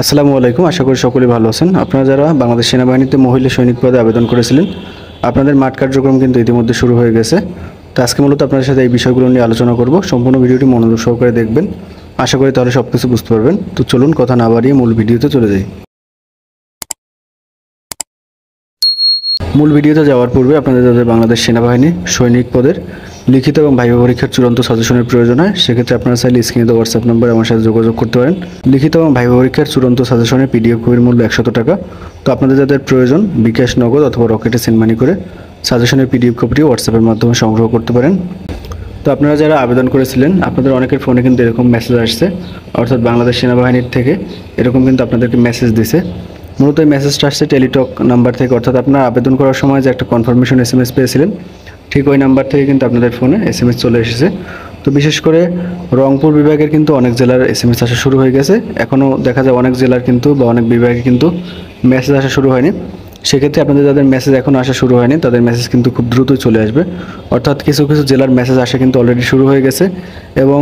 আসসালামু আলাইকুম। আশা করি সকলেই ভালো আছেন। আপনারা যারা বাংলাদেশ সেনাবাহিনীতে মহিলা সৈনিক পদে আবেদন করেছিলেন, আপনাদের মাঠ কার্যক্রম কিন্তু ইতিমধ্যে শুরু হয়ে গেছে। তো আজকে মূলত আপনাদের সাথে এই বিষয়গুলো নিয়ে আলোচনা করব। সম্পূর্ণ ভিডিওটি মনোযোগ সহকারে দেখবেন। আশা করি তাহলে সব কিছু বুঝতে পারবেন। তো চলুন কথা না বাড়িয়ে মূল ভিডিওতে চলে যাই। মূল ভিডিওতে যাওয়ার পূর্বে আপনাদের যাদের বাংলাদেশ সেনাবাহিনী সৈনিক পদের লিখিত এবং ভাইবা পরীক্ষার চূড়ান্ত সাজেশনের প্রয়োজন হয়, সেক্ষেত্রে আপনারা চাইলে স্ক্রিনে দেওয়া হোয়াটসঅ্যাপ নম্বরে আমার সাথে যোগাযোগ করতে পারেন। লিখিত এবং ভাইবা পরীক্ষার চূড়ান্ত সাজেশনের পিডিএফ কপির মূল্য 100 টাকা। তো আপনাদের যাদের প্রয়োজন বিকাশ, নগদ অথবা রকেটে সেন্ড মানি করে সাজেশনের পিডিএফ কপিটি হোয়াটসঅ্যাপের মাধ্যমে সংগ্রহ করতে পারেন। তো আপনারা যারা আবেদন করেছিলেন, আপনাদের অনেকের ফোনে কিন্তু এরকম মেসেজ আসছে, অর্থাৎ বাংলাদেশ সেনাবাহিনীর থেকে এরকম কিন্তু আপনাদেরকে মেসেজ দিছে। মূলত এই মেসেজটা আসছে টেলিটক নাম্বার থেকে, অর্থাৎ আপনারা আবেদন করার সময় যে একটা কনফার্মেশন এসএমএস পেয়েছিলেন, ঠিক ওই নাম্বার থেকে কিন্তু আপনাদের ফোনে এসএমএস চলে এসেছে। তো বিশেষ করে রংপুর বিভাগের কিন্তু অনেক জেলার এসএমএস আসা শুরু হয়ে গেছে। এখনও দেখা যায় অনেক জেলার কিন্তু বা অনেক বিভাগে কিন্তু মেসেজ আসা শুরু হয়নি। সেক্ষেত্রে আপনাদের যাদের মেসেজ এখনও আসা শুরু হয়নি, তাদের মেসেজ কিন্তু খুব দ্রুতই চলে আসবে। অর্থাৎ কিছু কিছু জেলার মেসেজ আসা কিন্তু অলরেডি শুরু হয়ে গেছে, এবং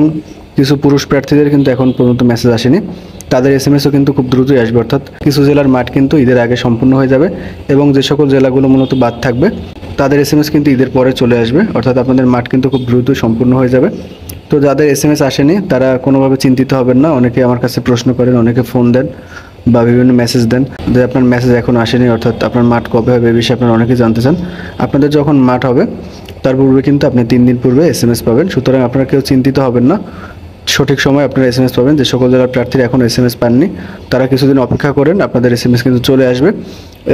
কিছু পুরুষ প্রার্থীদের কিন্তু এখন পর্যন্ত মেসেজ আসেনি, তাদের এসএমএসও কিন্তু খুব দ্রুতই আসবে। অর্থাৎ কিছু জেলার মাঠ কিন্তু ঈদের আগে সম্পূর্ণ হয়ে যাবে, এবং যে সকল জেলাগুলো মূলত বাদ থাকবে তাদের এসএমএস কিন্তু ঈদের পরে চলে আসবে। অর্থাৎ আপনাদের মাঠ কিন্তু খুব দ্রুতই সম্পূর্ণ হয়ে যাবে। তো যাদের এসএমএস আসেনি তারা কোনোভাবে চিন্তিত হবেন না। অনেকে আমার কাছে প্রশ্ন করেন, অনেকে ফোন দেন বা বিভিন্ন মেসেজ দেন যে আপনার মেসেজ এখন আসেনি, অর্থাৎ আপনার মাঠ কবে হবে, এই বিষয়ে আপনারা অনেকেই জানতে চান। আপনাদের যখন মাঠ হবে তার পূর্বে কিন্তু আপনি 3 দিন পূর্বে এসএমএস পাবেন। সুতরাং আপনারা কেউ চিন্তিত হবেন না, সঠিক সময় আপনারা এসএমএস পাবেন। যে সকল জেলার প্রার্থীরা এখন এসএমএস পাননি, তারা কিছুদিন অপেক্ষা করেন, আপনাদের এসএমএস কিন্তু চলে আসবে।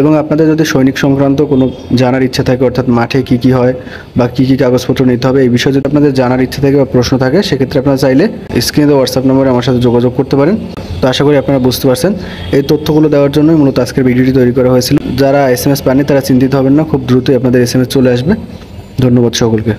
এবং আপনাদের যদি সৈনিক সংক্রান্ত কোনো জানার ইচ্ছা থাকে, অর্থাৎ মাঠে কী কী হয় বা কী কী কাগজপত্র নিতে হবে, এই বিষয়ে যদি আপনাদের জানার ইচ্ছা থাকে বা প্রশ্ন থাকে, সেক্ষেত্রে আপনারা চাইলে স্ক্রিনে দেওয়া হোয়াটসঅ্যাপ নম্বরে আমার সাথে যোগাযোগ করতে পারেন। তো আশা করি আপনারা বুঝতে পারছেন। এই তথ্যগুলো দেওয়ার জন্যই মূলত আজকের ভিডিওটি তৈরি করা হয়েছিল। যারা এসএমএস পাননি তারা চিন্তিত হবেন না, খুব দ্রুতই আপনাদের এসএমএস চলে আসবে। ধন্যবাদ সকলকে।